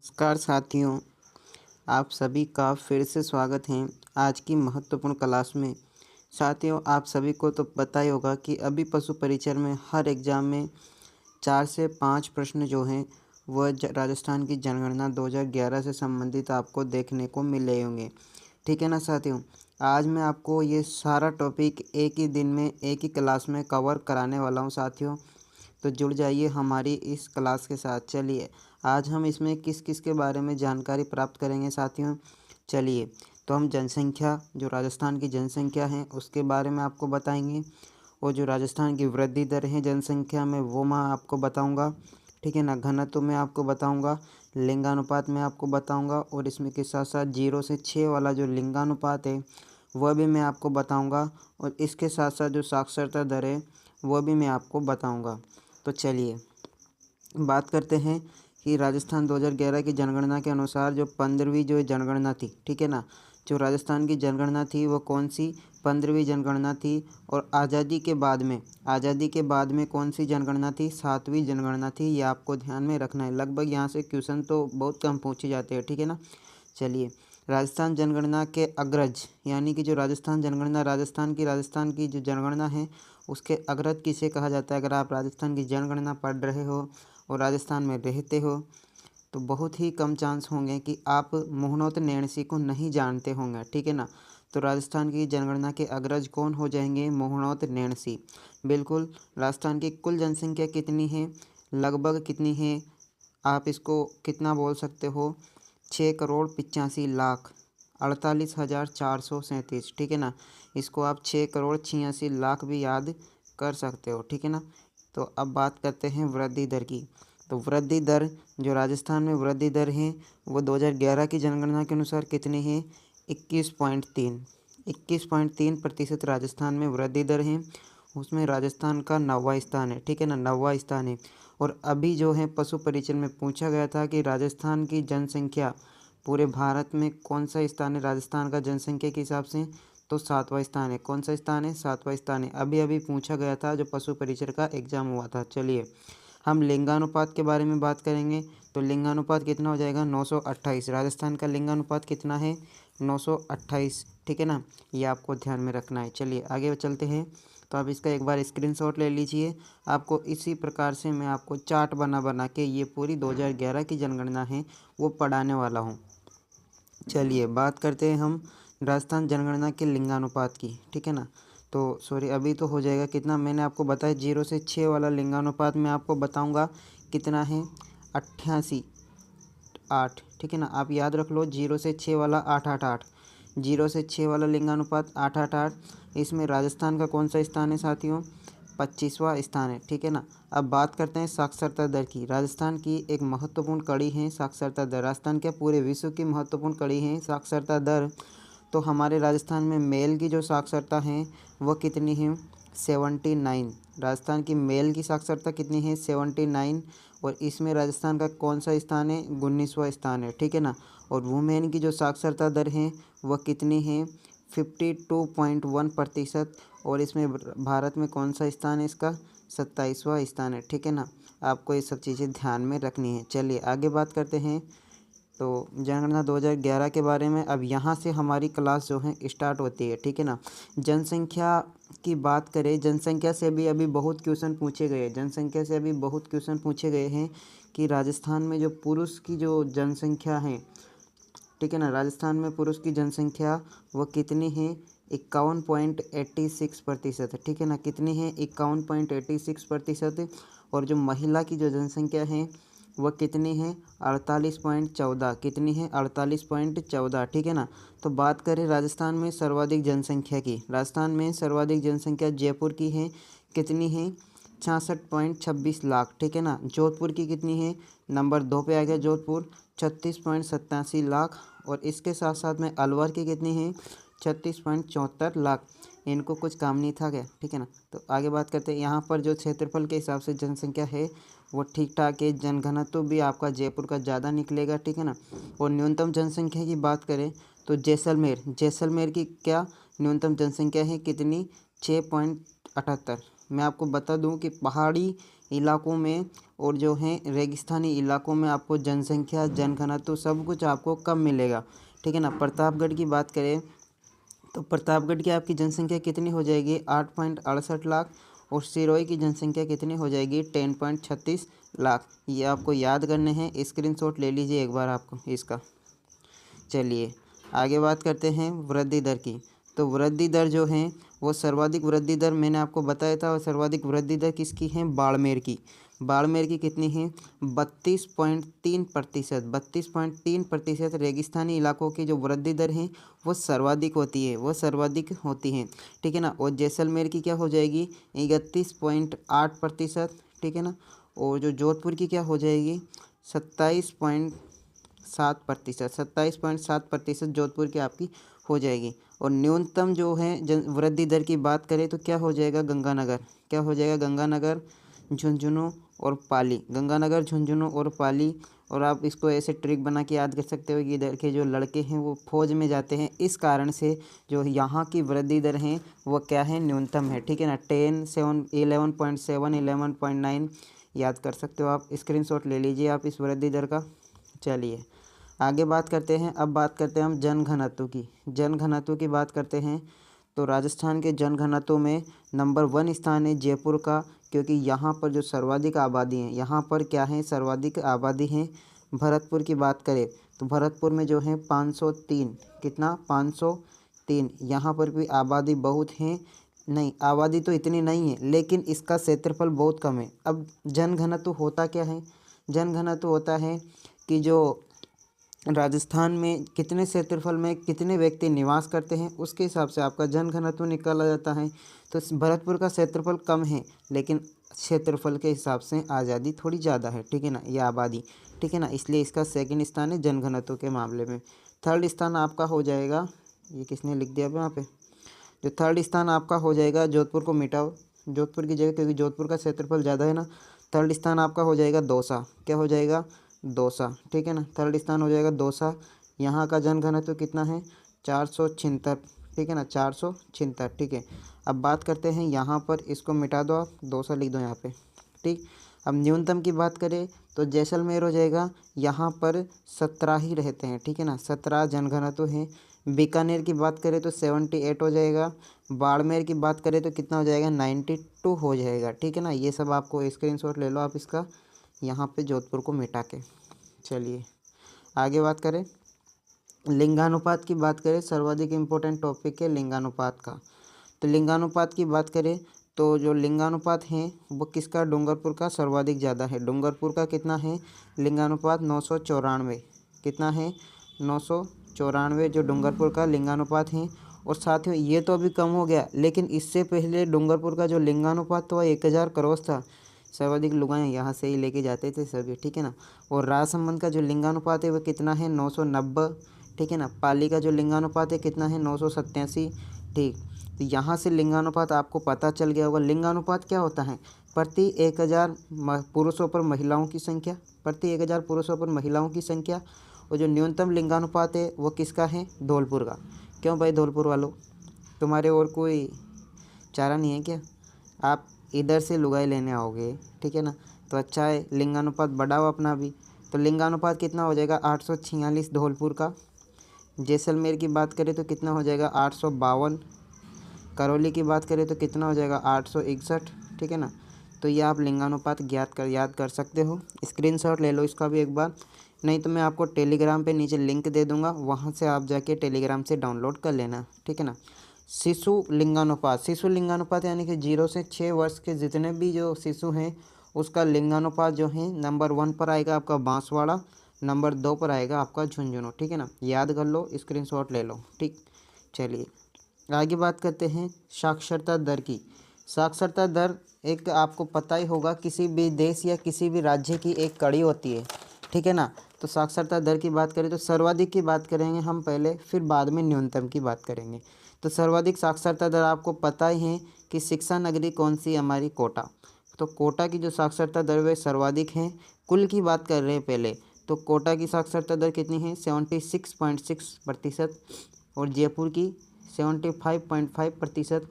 नमस्कार साथियों, आप सभी का फिर से स्वागत है आज की महत्वपूर्ण क्लास में। साथियों, आप सभी को तो पता ही होगा कि अभी पशु परीक्षण में हर एग्ज़ाम में 4 से 5 प्रश्न जो हैं वह राजस्थान की जनगणना 2011 से संबंधित आपको देखने को मिले होंगे। ठीक है ना साथियों, आज मैं आपको ये सारा टॉपिक एक ही दिन में एक ही क्लास में कवर कराने वाला हूँ साथियों। तो जुड़ जाइए हमारी इस क्लास के साथ। चलिए, आज हम इसमें किस किस के बारे में जानकारी प्राप्त करेंगे साथियों। चलिए, तो हम जनसंख्या, जो राजस्थान की जनसंख्या है उसके बारे में आपको बताएंगे, और जो राजस्थान की वृद्धि दर है जनसंख्या में वो मैं आपको बताऊंगा। ठीक है ना। घनत्व में आपको बताऊंगा, लिंगानुपात में आपको बताऊंगा, और इसमें के साथ साथ 0 से 6 वाला जो लिंगानुपात है वह भी मैं आपको बताऊंगा, और इसके साथ साथ जो साक्षरता दर है वह भी मैं आपको बताऊंगा। तो चलिए बात करते हैं कि राजस्थान 2011 की जनगणना के अनुसार जो 15वीं जो जनगणना थी, ठीक है ना, जो राजस्थान की जनगणना थी वो कौन सी 15वीं जनगणना थी। और आज़ादी के बाद में कौन सी जनगणना थी, 7वीं जनगणना थी। ये आपको ध्यान में रखना है। लगभग यहाँ से क्वेश्चन तो बहुत कम पूछे जाते हैं। ठीक है ना। चलिए, राजस्थान जनगणना के अग्रज, यानी कि जो राजस्थान की जो जनगणना है उसके अग्रज किसे कहा जाता है। अगर आप राजस्थान की जनगणना पढ़ रहे हो और राजस्थान में रहते हो तो बहुत ही कम चांस होंगे कि आप मोहनोत नैणसी को नहीं जानते होंगे। ठीक है ना। तो राजस्थान की जनगणना के अग्रज कौन हो जाएंगे, मोहनोत नैणसी। बिल्कुल। राजस्थान की कुल जनसंख्या कितनी है, लगभग कितनी है, आप इसको कितना बोल सकते हो, 6,85,48,437। ठीक है ना। इसको आप 6,86,00,000 भी याद कर सकते हो। ठीक है ना। तो अब बात करते हैं वृद्धि दर की। तो वृद्धि दर, जो राजस्थान में वृद्धि दर है वो 2011 की जनगणना के अनुसार कितनी है, 21.3% राजस्थान में वृद्धि दर है। उसमें राजस्थान का 9वां स्थान है। ठीक है ना, 9वां स्थान है। और अभी जो है पशु परीक्षण में पूछा गया था कि राजस्थान की जनसंख्या पूरे भारत में कौन सा स्थान है राजस्थान का जनसंख्या के हिसाब से, तो 7वां स्थान है। कौन सा स्थान है, 7वां स्थान है। अभी अभी पूछा गया था जो पशु परीक्षण का एग्जाम हुआ था। चलिए, हम लिंगानुपात के बारे में बात करेंगे। तो लिंगानुपात कितना हो जाएगा, 928। राजस्थान का लिंगानुपात कितना है, 928। ठीक है ना, ये आपको ध्यान में रखना है। चलिए आगे चलते हैं। तो आप इसका एक बार स्क्रीनशॉट ले लीजिए। आपको इसी प्रकार से मैं आपको चार्ट बना बना के ये पूरी 2011 की जनगणना है वो पढ़ाने वाला हूँ। चलिए बात करते हैं हम राजस्थान जनगणना के लिंगानुपात की। ठीक है ना। तो सॉरी, अभी तो हो जाएगा कितना, मैंने आपको बताया 0 से 6 वाला लिंगानुपात मैं आपको बताऊंगा कितना है, 88:8। ठीक है ना, आप याद रख लो, 0 से 6 वाला 888, 0 से 6 वाला लिंगानुपात 888। इसमें राजस्थान का कौन सा स्थान है साथियों, 25वां स्थान है। ठीक है ना। अब बात करते हैं साक्षरता दर की। राजस्थान की एक महत्वपूर्ण कड़ी है साक्षरता दर। राजस्थान के पूरे विश्व की महत्वपूर्ण कड़ी है साक्षरता दर। तो हमारे राजस्थान में मेल की जो साक्षरता है वह कितनी है, 79। राजस्थान की मेल की साक्षरता कितनी है, 79। और इसमें राजस्थान का कौन सा स्थान है, 19वां स्थान है। ठीक है ना। और वुमेन की जो साक्षरता दर है वह कितनी है, 52.1%। और इसमें भारत में कौन सा स्थान है इसका, 27वां स्थान है। ठीक है ना। आपको ये सब चीज़ें ध्यान में रखनी है। चलिए आगे बात करते हैं तो जनगणना 2011 के बारे में। अब यहाँ से हमारी क्लास जो है स्टार्ट होती है। ठीक है ना। जनसंख्या की बात करें, जनसंख्या से भी अभी बहुत क्वेश्चन पूछे गए, जनसंख्या से अभी बहुत क्वेश्चन पूछे गए हैं कि राजस्थान में जो पुरुष की जो जनसंख्या है, ठीक है ना, राजस्थान में पुरुष की जनसंख्या वो कितनी है, 51.86%। ठीक है ना, कितनी है, 51.86%। और जो महिला की जो जनसंख्या है वह कितनी है, 48.14। कितनी है, 48.14। ठीक है ना। तो बात करें राजस्थान में सर्वाधिक जनसंख्या की, राजस्थान में सर्वाधिक जनसंख्या जयपुर की है। कितनी है, 66.26 लाख। ठीक है ना। जोधपुर की कितनी है, नंबर 2 पे आ गया जोधपुर, 36.87 लाख। और इसके साथ साथ में अलवर की कितनी है, 36.74 लाख। इनको कुछ काम नहीं था क्या। ठीक है ना। तो आगे बात करते हैं, यहाँ पर जो क्षेत्रफल के हिसाब से जनसंख्या है वो ठीक ठाक है। जनघनत्व भी आपका जयपुर का ज़्यादा निकलेगा। ठीक है ना। और न्यूनतम जनसंख्या की बात करें तो जैसलमेर की क्या न्यूनतम जनसंख्या है, कितनी, 6.78। मैं आपको बता दूं कि पहाड़ी इलाकों में और जो है रेगिस्तानी इलाकों में आपको जनसंख्या, जनघनत्व सब कुछ आपको कम मिलेगा, ठीक है ना। प्रतापगढ़ की बात करें तो प्रतापगढ़ की आपकी जनसंख्या कितनी हो जाएगी, 8.68 लाख, और सिरोही की जनसंख्या कितनी हो जाएगी, 10.36 लाख। ये आपको याद करने हैं, स्क्रीनशॉट ले लीजिए एक बार आपको इसका। चलिए आगे बात करते हैं वृद्धि दर की। तो वृद्धि दर जो है वो सर्वाधिक वृद्धि दर मैंने आपको बताया था, और सर्वाधिक वृद्धि दर किसकी है, बाड़मेर की। बाड़मेर की कितनी है, 32.3%। 32.3% रेगिस्तानी इलाकों की जो वृद्धि दर है वो सर्वाधिक होती है, वो सर्वाधिक होती है, ठीक है ना। और जैसलमेर की क्या हो जाएगी, 31.8%, ठीक है ना। और जो जोधपुर की क्या हो जाएगी, 27.7%। 27.7% जोधपुर की आपकी हो जाएगी। और न्यूनतम जो है वृद्धि दर की बात करें तो क्या हो जाएगा, गंगानगर। क्या हो जाएगा, गंगानगर, झुंझुनू और पाली। गंगानगर, झुंझुनू और पाली। और आप इसको ऐसे ट्रिक बना के याद कर सकते हो कि इधर के जो लड़के हैं वो फौज में जाते हैं, इस कारण से जो यहाँ की वृद्धि दर है वो क्या है, न्यूनतम है, ठीक है ना। 11.7, 11.9 याद कर सकते हो आप। स्क्रीनशॉट ले लीजिए आप इस वृद्धि दर का। चलिए आगे बात करते हैं। अब बात करते हैं हम जनघनत्व की। जनघनत्व की बात करते हैं तो राजस्थान के जनघनत्व में नंबर 1 स्थान है जयपुर का, क्योंकि यहाँ पर जो सर्वाधिक आबादी है, यहाँ पर क्या है, सर्वाधिक आबादी है। भरतपुर की बात करें तो भरतपुर में जो है 503, कितना, 503। यहाँ पर भी आबादी बहुत है, नहीं आबादी तो इतनी नहीं है, लेकिन इसका क्षेत्रफल बहुत कम है। अब जनघनत्व होता क्या है, जनघनत्व होता है कि जो राजस्थान में कितने क्षेत्रफल में कितने व्यक्ति निवास करते हैं उसके हिसाब से आपका जनघनत्व निकाला जाता है। तो भरतपुर का क्षेत्रफल कम है, लेकिन क्षेत्रफल के हिसाब से आज़ादी थोड़ी ज़्यादा है, ठीक है ना, यह आबादी, ठीक है ना, इसलिए इसका सेकंड स्थान है जनघनत्व के मामले में। थर्ड स्थान आपका हो जाएगा, ये किसने लिख दिया यहाँ पे, जो थर्ड स्थान आपका हो जाएगा, जोधपुर को मिटाओ, जोधपुर की जगह, क्योंकि जोधपुर का क्षेत्रफल ज़्यादा है ना। थर्ड स्थान आपका हो जाएगा दौसा। क्या हो जाएगा, दौसा, ठीक है ना। थर्ड स्थान हो जाएगा दौसा। यहाँ का जनघनत्व कितना है, 476, ठीक है ना, 476, ठीक है। अब बात करते हैं यहाँ पर, इसको मिटा दो आप, दौसा लिख दो यहाँ पे, ठीक। अब न्यूनतम की बात करें तो जैसलमेर हो जाएगा, यहाँ पर 17 ही रहते हैं, ठीक है ना, 17 जनघनत्व है। बीकानेर की बात करें तो 78 हो जाएगा। बाड़मेर की बात करें तो कितना हो जाएगा, 92 हो जाएगा, ठीक है ना। ये सब आपको स्क्रीनशॉट ले लो आप इसका, यहाँ पे जोधपुर को मिटा के। चलिए आगे बात करें, लिंगानुपात की बात करें, सर्वाधिक इम्पोर्टेंट टॉपिक है लिंगानुपात का। तो लिंगानुपात की बात करें तो जो लिंगानुपात है वो किसका, डूंगरपुर का सर्वाधिक ज़्यादा है। डूंगरपुर का कितना है लिंगानुपात, 994, कितना है, 994 जो डूंगरपुर का लिंगानुपात है। और साथ ही ये तो अभी कम हो गया, लेकिन इससे पहले डूंगरपुर का जो लिंगानुपात तो 1000 क्रॉस था। सर्वाधिक लुगाएँ यहाँ से ही लेके जाते थे सभी, ठीक है ना। और राजसमंद का जो लिंगानुपात है वो कितना है, 990, ठीक है ना। पाली का जो लिंगानुपात है कितना है, 987, ठीक। तो यहाँ से लिंगानुपात आपको पता चल गया होगा। लिंगानुपात क्या होता है, प्रति 1000 पुरुषों पर महिलाओं की संख्या, प्रति 1000 पुरुषों पर महिलाओं की संख्या। और जो न्यूनतम लिंगानुपात है वो किसका है, धौलपुर का। क्यों भाई धौलपुर वालों, तुम्हारे और कोई चारा नहीं है क्या, आप इधर से लुगाई लेने आओगे, ठीक है ना। तो अच्छा है, लिंगानुपात बढ़ाओ अपना भी। तो लिंगानुपात कितना हो जाएगा, 846 धौलपुर का। जैसलमेर की बात करें तो कितना हो जाएगा, 852। करौली की बात करें तो कितना हो जाएगा, 861, ठीक है ना। तो ये आप लिंगानुपात याद कर सकते हो। स्क्रीनशॉट ले लो इसका भी एक बार, नहीं तो मैं आपको टेलीग्राम पे नीचे लिंक दे दूंगा, वहाँ से आप जाके टेलीग्राम से डाउनलोड कर लेना, ठीक है ना। शिशु लिंगानुपात, शिशु लिंगानुपात यानी कि 0 से 6 वर्ष के जितने भी जो शिशु हैं उसका लिंगानुपात जो है नंबर 1 पर आएगा आपका बांसवाड़ा, नंबर 2 पर आएगा आपका झुंझुनू, ठीक है ना। याद कर लो, स्क्रीनशॉट ले लो, ठीक। चलिए आगे बात करते हैं साक्षरता दर की। साक्षरता दर एक आपको पता ही होगा, किसी भी देश या किसी भी राज्य की एक कड़ी होती है, ठीक है ना। तो साक्षरता दर की बात करें तो सर्वाधिक की बात करेंगे हम पहले, फिर बाद में न्यूनतम की बात करेंगे। तो सर्वाधिक साक्षरता दर आपको पता ही है कि शिक्षा नगरी कौन सी, हमारी कोटा। तो कोटा की जो साक्षरता दर वे सर्वाधिक है। कुल की बात कर रहे हैं पहले, तो कोटा की साक्षरता दर कितनी है, 76.6%। और जयपुर की 75.5%।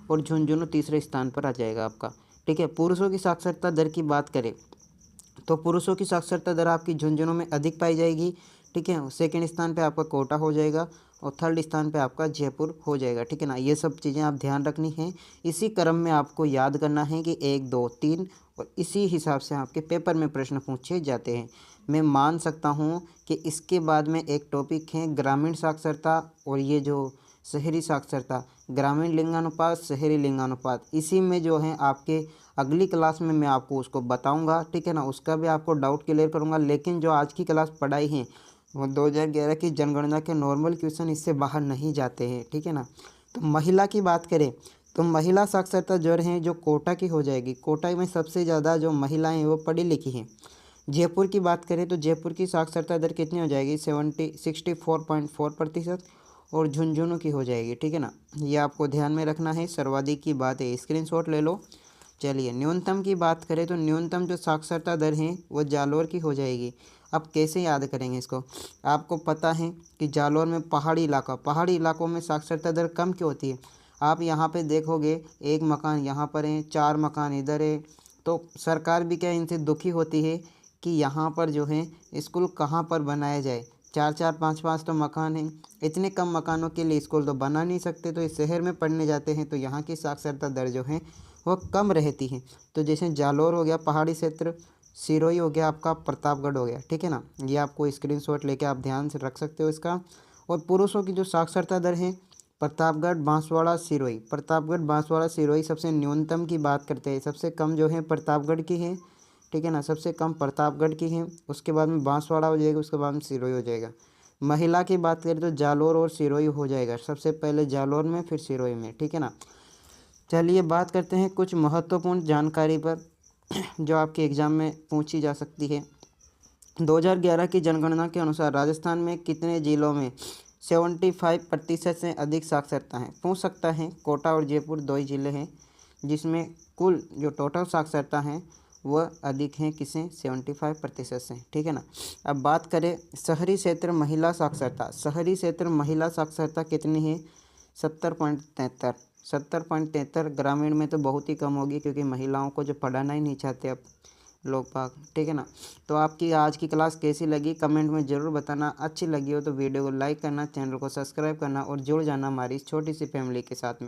और झुंझुनू तीसरे स्थान पर आ जाएगा आपका, ठीक है। पुरुषों की साक्षरता दर की बात करें तो पुरुषों की साक्षरता दर आपकी झुंझुनू में अधिक पाई जाएगी, ठीक है। सेकंड स्थान पे आपका कोटा हो जाएगा और थर्ड स्थान पे आपका जयपुर हो जाएगा, ठीक है ना। ये सब चीज़ें आप ध्यान रखनी है। इसी क्रम में आपको याद करना है कि 1, 2, 3 और इसी हिसाब से आपके पेपर में प्रश्न पूछे जाते हैं। मैं मान सकता हूँ कि इसके बाद में एक टॉपिक है ग्रामीण साक्षरता और ये जो शहरी साक्षरता, ग्रामीण लिंगानुपात, शहरी लिंगानुपात, इसी में जो है आपके अगली क्लास में मैं आपको उसको बताऊंगा, ठीक है ना। उसका भी आपको डाउट क्लियर करूंगा। लेकिन जो आज की क्लास पढ़ाई है वो 2011 की जनगणना के नॉर्मल क्वेश्चन इससे बाहर नहीं जाते हैं, ठीक है ना। तो महिला की बात करें तो महिला साक्षरता दर है जो कोटा की हो जाएगी। कोटा में सबसे ज़्यादा जो महिलाएं हैं वो पढ़ी लिखी हैं। जयपुर की बात करें तो जयपुर की साक्षरता दर कितनी हो जाएगी, 64.4% और झुंझुनू की हो जाएगी, ठीक है ना। ये आपको ध्यान में रखना है। सर्वाधिक की बात है, स्क्रीनशॉट ले लो। चलिए न्यूनतम की बात करें तो न्यूनतम जो साक्षरता दर है वो जालोर की हो जाएगी। अब कैसे याद करेंगे इसको, आपको पता है कि जालोर में पहाड़ी इलाकों में साक्षरता दर कम क्यों होती है। आप यहाँ पे देखोगे एक मकान यहाँ पर है, 4 मकान इधर है, तो सरकार भी क्या इनसे दुखी होती है कि यहाँ पर जो है स्कूल कहाँ पर बनाया जाए। 4-4, 5-5 तो मकान हैं, इतने कम मकानों के लिए स्कूल तो बना नहीं सकते, तो इस शहर में पढ़ने जाते हैं तो यहाँ की साक्षरता दर जो है वह कम रहती है। तो जैसे जालोर हो गया पहाड़ी क्षेत्र, सिरोही हो गया आपका, प्रतापगढ़ हो गया, ठीक है ना। ये आपको स्क्रीनशॉट लेके आप ध्यान से रख सकते हो इसका। और पुरुषों की जो साक्षरता दर है प्रतापगढ़, बांसवाड़ा, सिरोही, प्रतापगढ़, बांसवाड़ा, सिरोही सबसे न्यूनतम की बात करते हैं। सबसे कम जो है प्रतापगढ़ की है, ठीक है ना, सबसे कम प्रतापगढ़ की है। उसके बाद में बांसवाड़ा हो जाएगा, उसके बाद में सिरोही हो जाएगा। महिला की बात करें तो जालोर और सिरोही हो जाएगा, सबसे पहले जालोर में फिर सिरोही में, ठीक है ना। चलिए बात करते हैं कुछ महत्वपूर्ण जानकारी पर जो आपके एग्ज़ाम में पूछी जा सकती है। 2011 की जनगणना के अनुसार राजस्थान में कितने जिलों में 75% से अधिक साक्षरता है। पूछ सकता है। कोटा और जयपुर 2 ही जिले हैं जिसमें कुल जो टोटल साक्षरता है वह अधिक है किसे, 75% से, ठीक है ना। अब बात करें शहरी क्षेत्र महिला साक्षरता। शहरी क्षेत्र महिला साक्षरता कितनी है, 70.73, 70.73। ग्रामीण में तो बहुत ही कम होगी क्योंकि महिलाओं को जो पढ़ाना ही नहीं चाहते अब लोग बाग, ठीक है ना। तो आपकी आज की क्लास कैसी लगी कमेंट में ज़रूर बताना। अच्छी लगी हो तो वीडियो को लाइक करना, चैनल को सब्सक्राइब करना और जुड़ जाना हमारी इस छोटी सी फैमिली के साथ में।